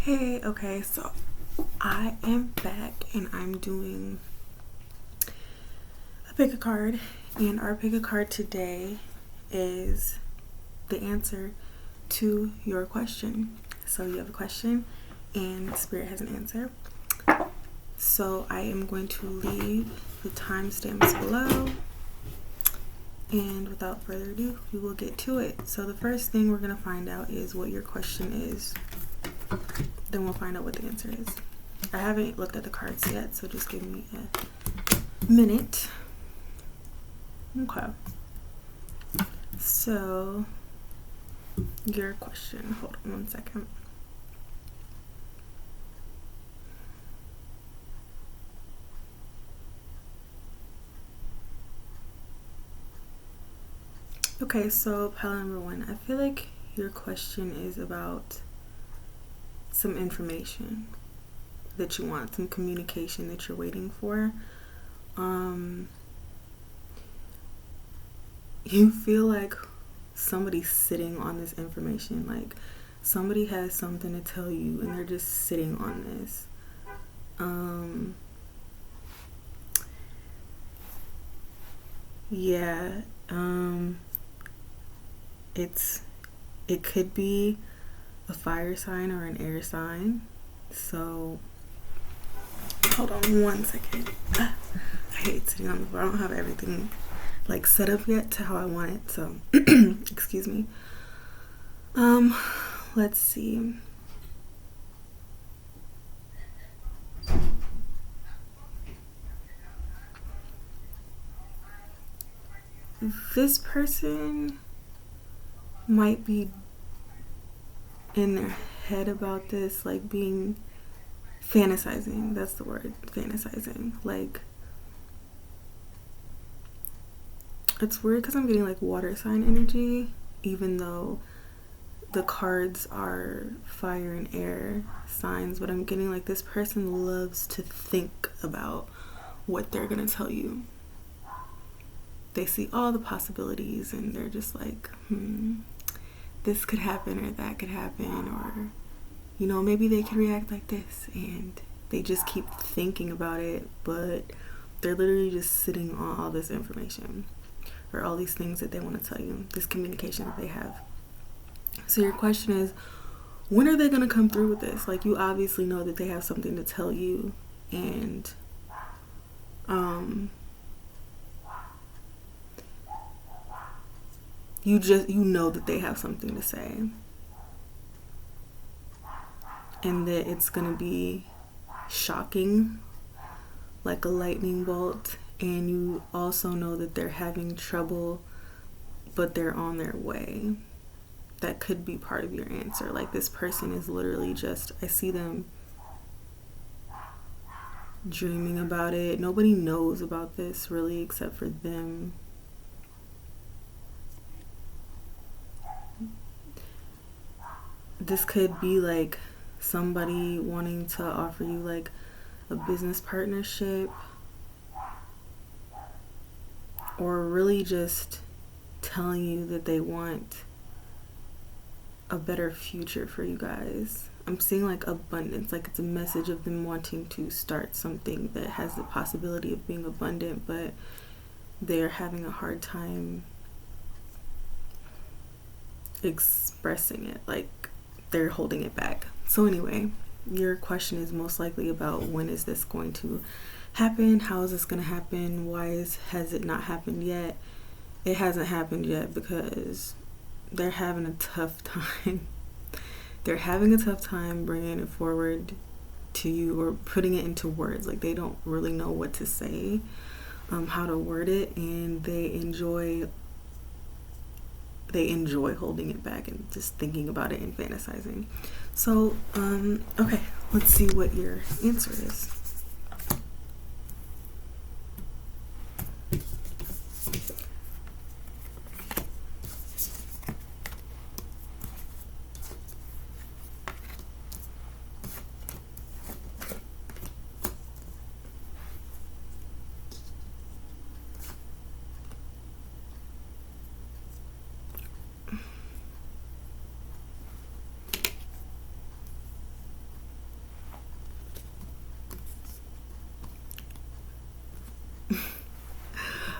Hey, okay, so I am back and I'm doing a pick a card, and our pick a card today is the answer to your question. So you have a question and Spirit has an answer. So I am going to leave the timestamps below, and without further ado, we will get to it. So the first thing we're going to find out is what your question is. Then we'll find out what the answer is. I haven't looked at the cards yet, so just give me a minute. Okay. So, your question. Hold on 1 second. Okay, so pile number 1. I feel like your question is about some information that you want, some communication that you're waiting for. You feel like somebody's sitting on this information, like somebody has something to tell you and they're just sitting on this. Yeah, it could be a fire sign or an air sign. So hold on 1 second. I hate sitting on the floor. I don't have everything like set up yet to how I want it, so excuse me. Let's see. This person might be in their head about this, like being fantasizing. That's the word, fantasizing. Like, it's weird because I'm getting like water sign energy, even though the cards are fire and air signs, but I'm getting like this person loves to think about what they're gonna tell you. They see all the possibilities and they're just like, this could happen or that could happen, or maybe they could react like this, and they just keep thinking about it, but they're literally just sitting on all this information or all these things that they want to tell you, this communication that they have. So your question is, when are they going to come through with this? Like, you obviously know that they have something to tell you, and you know that they have something to say, and that it's going to be shocking, like a lightning bolt. And you also know that they're having trouble, but they're on their way. That could be part of your answer. Like, this person is literally just, I see them dreaming about it. Nobody knows about this really except for them. This could be like somebody wanting to offer you like a business partnership, or really just telling you that they want a better future for you guys. I'm seeing like abundance, like it's a message of them wanting to start something that has the possibility of being abundant, but they're having a hard time expressing it, like they're holding it back. So anyway, your question is most likely about, when is this going to happen? How is this going to happen? Why has it not happened yet? It hasn't happened yet because they're having a tough time. They're having a tough time bringing it forward to you or putting it into words. Like, they don't really know what to say, how to word it, and they enjoy holding it back and just thinking about it and fantasizing. So, okay, let's see what your answer is.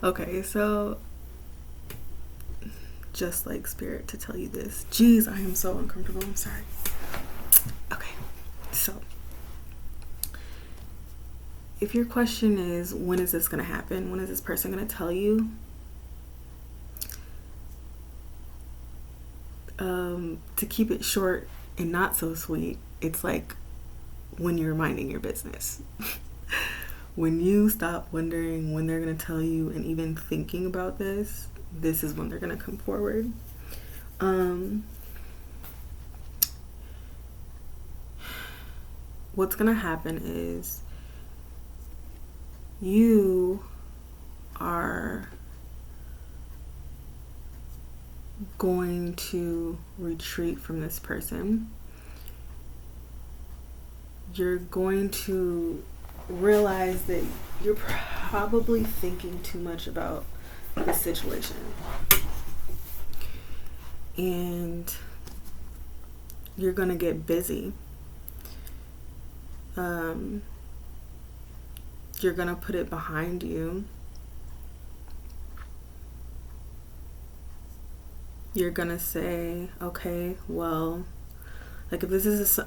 Okay, so just like spirit to tell you this. Jeez, I am so uncomfortable. I'm sorry. Okay, so if your question is, when is this going to happen? When is this person going to tell you? To keep it short and not so sweet, it's like when you're minding your business. When you stop wondering when they're going to tell you and even thinking about this is when they're going to come forward. What's going to happen is you are going to retreat from this person. You're going to realize that you're probably thinking too much about the situation. And you're going to get busy. You're going to put it behind you. You're going to say, okay, well, like if this is this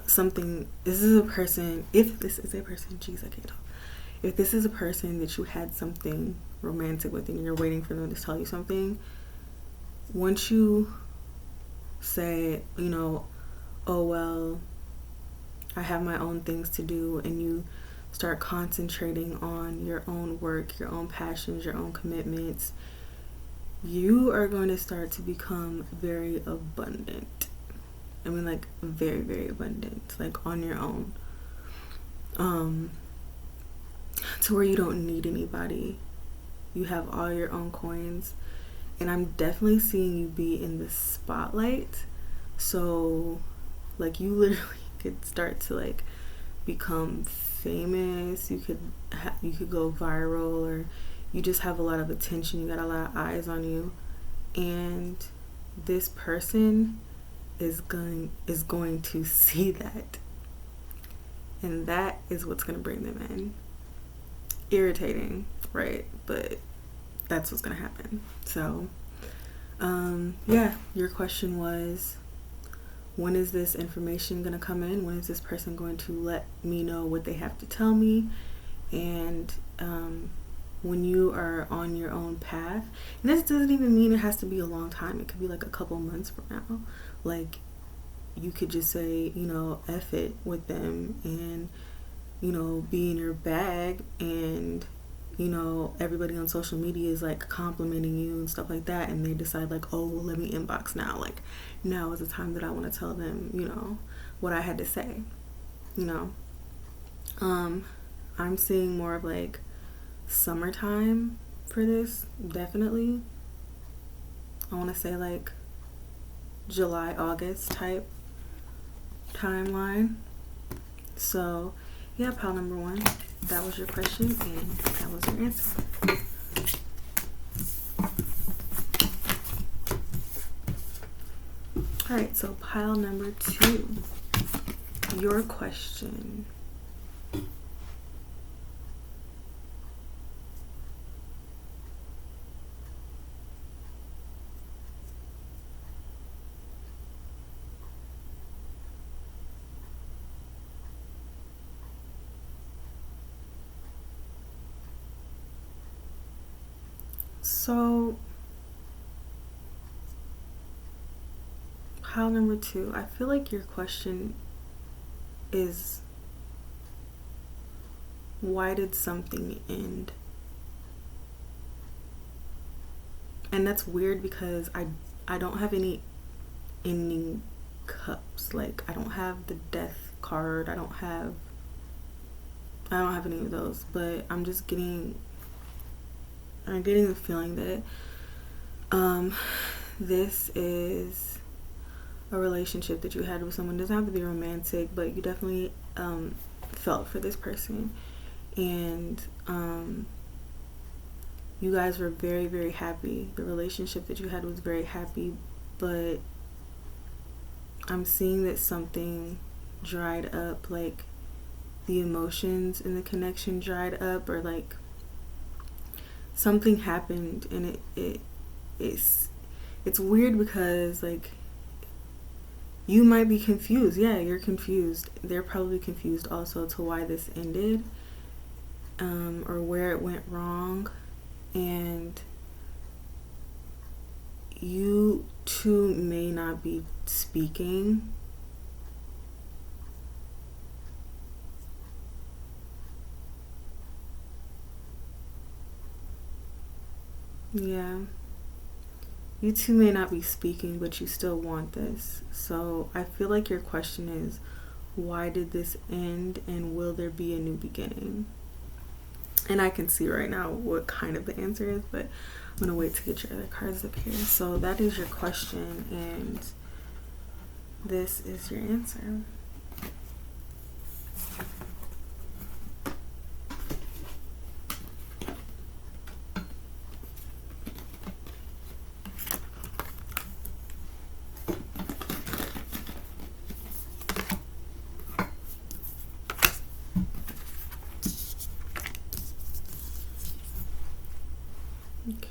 is a person, jeez, I can't talk. If this is a person that you had something romantic with and you're waiting for them to tell you something, once you say, oh, well, I have my own things to do, and you start concentrating on your own work, your own passions, your own commitments, you are going to start to become very abundant. I mean, like very, very abundant, like on your own. To where you don't need anybody. You have all your own coins. And I'm definitely seeing you be in the spotlight. So, like, you literally could start to, like, become famous. You could go viral, or you just have a lot of attention. You got a lot of eyes on you. And this person is going to see that. And that is what's going to bring them in. Irritating, right? But that's what's going to happen. So, yeah, your question was, when is this information going to come in? When is this person going to let me know what they have to tell me? And when you are on your own path, and this doesn't even mean it has to be a long time. It could be like a couple months from now. Like, you could just say, F it with them, and be in your bag, and everybody on social media is like complimenting you and stuff like that, and they decide like, oh, well, let me inbox now. Like, now is the time that I want to tell them, what I had to say. I'm seeing more of like summertime for this, definitely. I want to say like July, August type timeline. So yeah, pile number 1, that was your question, and that was your answer. Alright, so pile number 2, your question. So, pile number 2, I feel like your question is, why did something end? And that's weird because I don't have any ending cups. Like, I don't have the death card. I don't have any of those, but I'm getting the feeling that this is a relationship that you had with someone. It doesn't have to be romantic, but you definitely felt for this person, and you guys were very, very happy. The relationship that you had was very happy, but I'm seeing that something dried up, like the emotions and the connection dried up, or like something happened, and it's weird because like you might be confused. Yeah, you're confused. They're probably confused also to why this ended, or where it went wrong, and you two may not be speaking. Yeah. You two may not be speaking, but you still want this. So I feel like your question is, why did this end, and will there be a new beginning? And I can see right now what kind of the answer is, but I'm gonna wait to get your other cards up here. So that is your question, and this is your answer. Okay.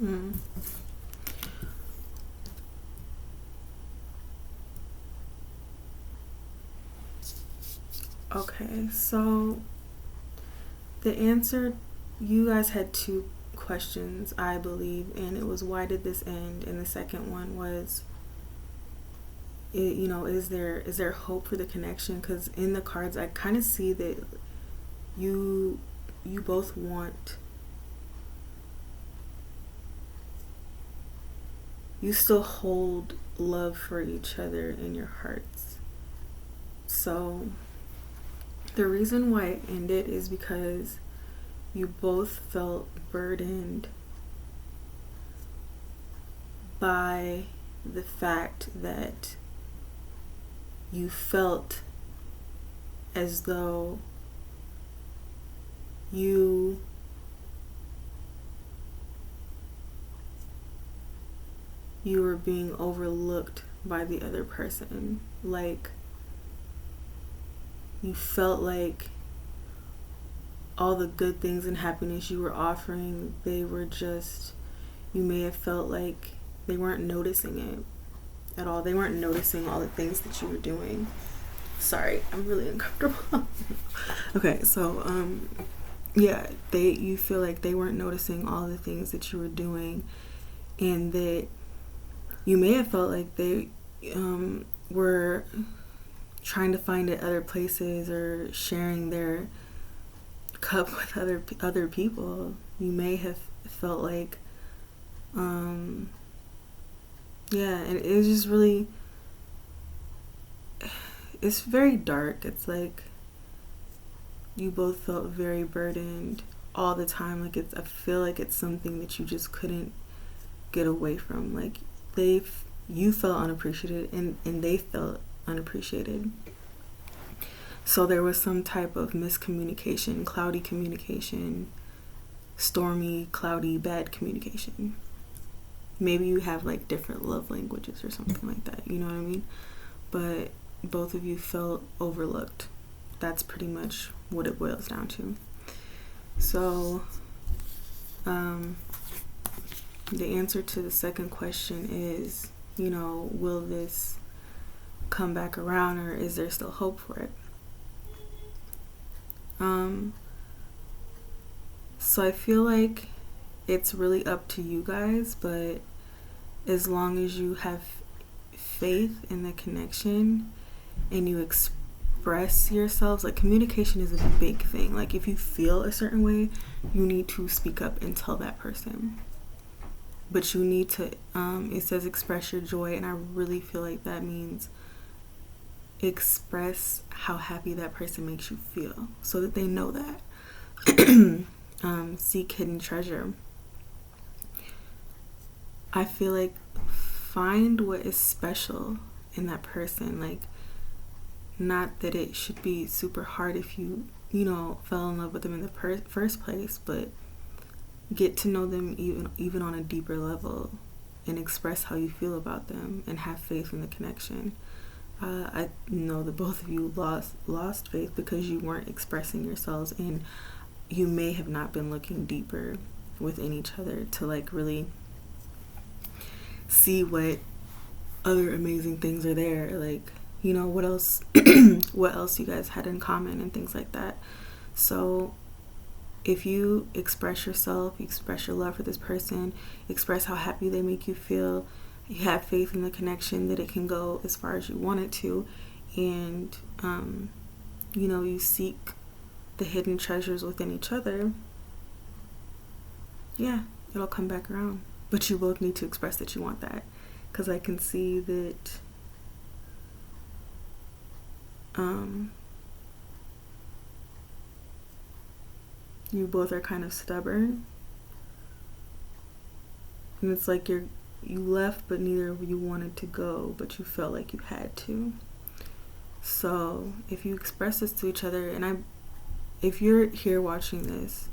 Mm. Okay, so the answer, you guys had two questions, I believe, and it was why did this end, and the second one was, is there hope for the connection? Because in the cards, I kind of see that you both want, you still hold love for each other in your hearts. So the reason why it ended is because you both felt burdened by the fact that you felt as though you were being overlooked by the other person. Like, you felt like all the good things and happiness you were offering, they were just, you may have felt like they weren't noticing it at all. They weren't noticing all the things that you were doing. Sorry, I'm really uncomfortable. Okay, so yeah, you feel like they weren't noticing all the things that you were doing, and that you may have felt like they were trying to find it other places, or sharing their cup with other people. You may have felt like yeah, and it was just really, it's very dark. It's like you both felt very burdened all the time. Like, I feel like it's something that you just couldn't get away from. Like, you felt unappreciated, and they felt unappreciated. So there was some type of miscommunication, cloudy communication, stormy, cloudy, bad communication. Maybe you have like different love languages or something like that, you know what I mean? But both of you felt overlooked. That's pretty much what it boils down to. So the answer to the second question is, will this come back around, or is there still hope for it? So I feel like it's really up to you guys, but as long as you have faith in the connection and you express yourselves, like, communication is a big thing. Like, if you feel a certain way, you need to speak up and tell that person. But you need to, it says express your joy, and I really feel like that means express how happy that person makes you feel, so that they know that. Seek hidden treasure. I feel like find what is special in that person. Like, not that it should be super hard if you fell in love with them in the first place, but get to know them even on a deeper level and express how you feel about them and have faith in the connection. I know that both of you lost faith because you weren't expressing yourselves, and you may have not been looking deeper within each other to like really see what other amazing things are there, like what else what else you guys had in common and things like that. So if you express yourself, you express your love for this person, express how happy they make you feel, you have faith in the connection that it can go as far as you want it to, and you seek the hidden treasures within each other, yeah, it'll come back around. But you both need to express that you want that, because I can see that you both are kind of stubborn, and it's like you left, but neither of you wanted to go, but you felt like you had to. So if you express this to each other, and if you're here watching this,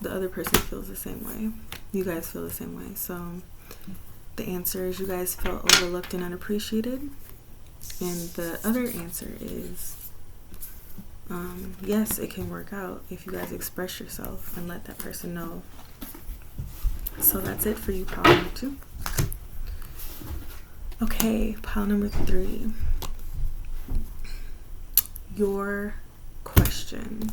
the other person feels the same way. You guys feel the same way. So the answer is you guys felt overlooked and unappreciated. And the other answer is yes, it can work out if you guys express yourself and let that person know. So that's it for you, pile number 2. Okay, pile number 3. Your question.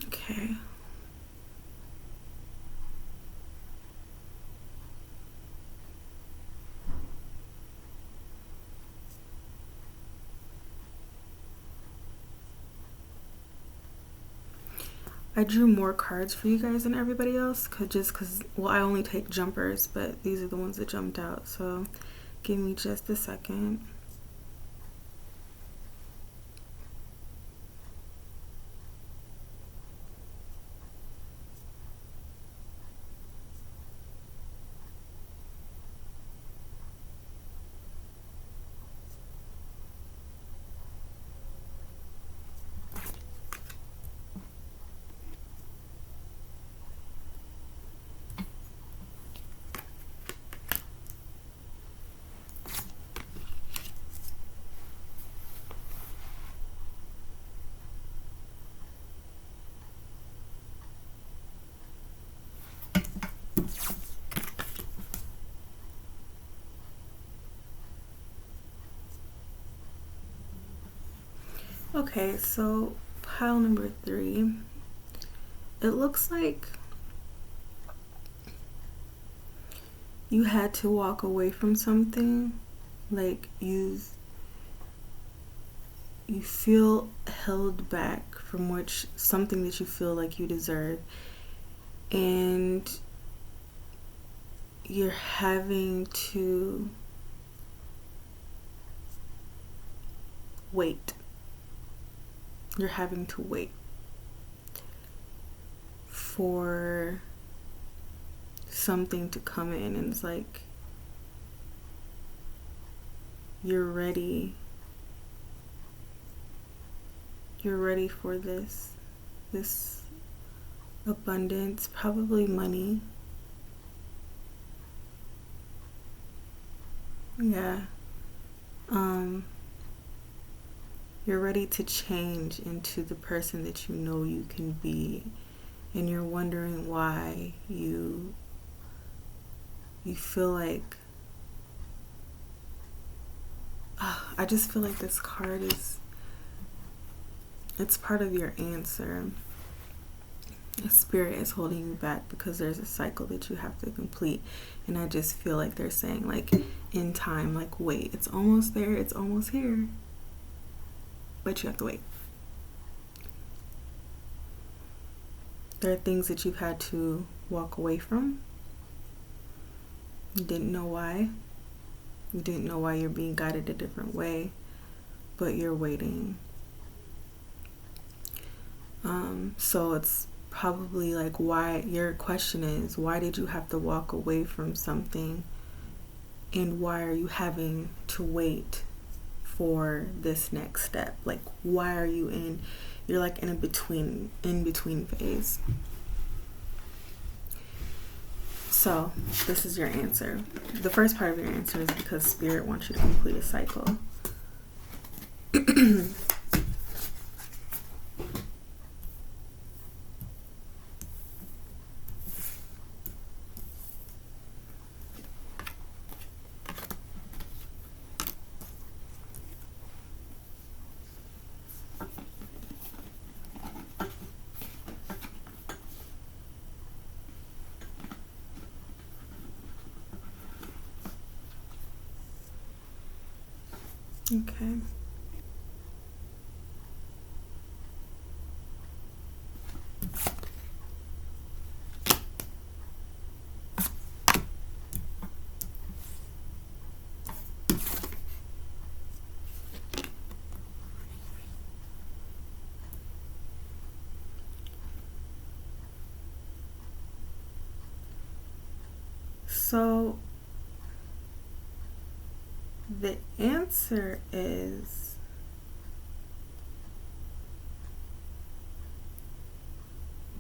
Okay. I drew more cards for you guys than everybody else, because I only take jumpers, but these are the ones that jumped out. So give me just a second. Okay, so pile number 3. It looks like you had to walk away from something, like you feel held back from something that you feel like you deserve, and you're having to wait. You're having to wait for something to come in, and it's like you're ready for this abundance, probably money. Yeah. You're ready to change into the person that you know you can be, and you're wondering why you feel like I just feel like this card it's part of your answer. Spirit is holding you back because there's a cycle that you have to complete, and I just feel like they're saying, like, in time, like, wait, it's almost there, it's almost here, but you have to wait. There are things that you've had to walk away from. You didn't know why. You didn't know why you're being guided a different way, but you're waiting. So it's probably like why your question is, why did you have to walk away from something, and why are you having to wait for this next step? Like, why are you you're like in between phase. So this is your answer. The first part of your answer is because spirit wants you to complete a cycle. Okay. So the answer is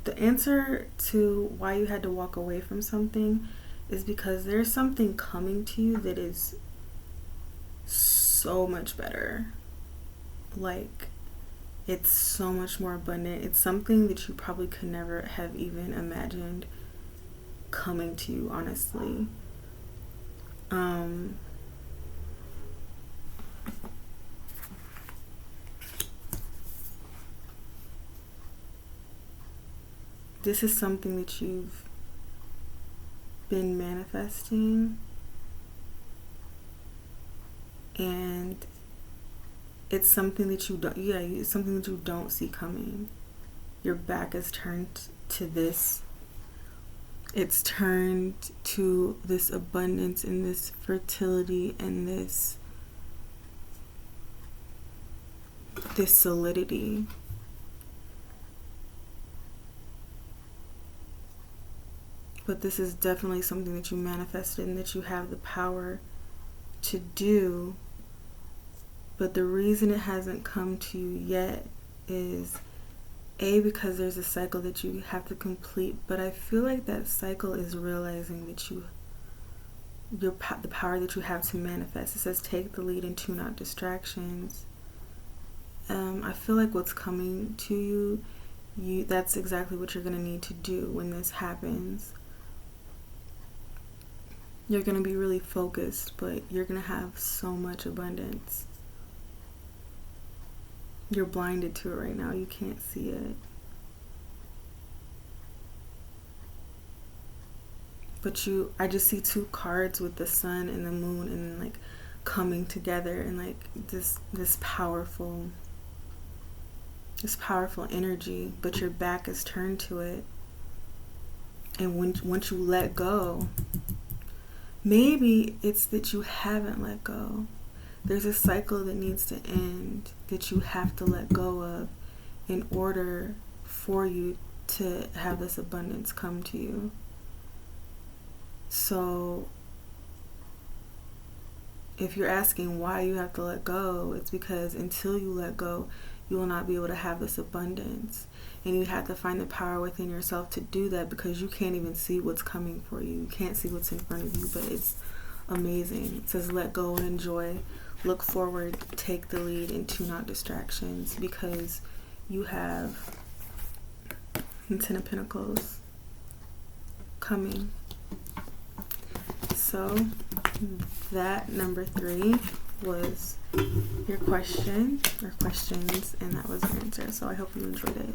the answer to why you had to walk away from something is because there's something coming to you that is so much better. Like, it's so much more abundant. It's something that you probably could never have even imagined coming to you, honestly. This is something that you've been manifesting, and it's something that it's something that you don't see coming. Your back is turned to this. It's turned to this abundance and this fertility and this solidity. But this is definitely something that you manifested and that you have the power to do. But the reason it hasn't come to you yet is because there's a cycle that you have to complete. But I feel like that cycle is realizing that the power that you have to manifest. It says take the lead and tune out distractions. I feel like what's coming to you, that's exactly what you're going to need to do when this happens. You're going to be really focused, but you're going to have so much abundance. You're blinded to it right now. You can't see it. But I just see two cards with the sun and the moon and like coming together and like this powerful energy, but your back is turned to it. And once you let go, maybe it's that you haven't let go. There's a cycle that needs to end that you have to let go of in order for you to have this abundance come to you. So if you're asking why you have to let go, it's because until you let go, you will not be able to have this abundance. And you have to find the power within yourself to do that, because you can't even see what's coming for you. You can't see what's in front of you, but it's amazing. It says let go and enjoy. Look forward, take the lead, and tune out distractions, because you have the Ten of Pentacles coming. So that number 3 was your question or questions, and that was your answer. So I hope you enjoyed it.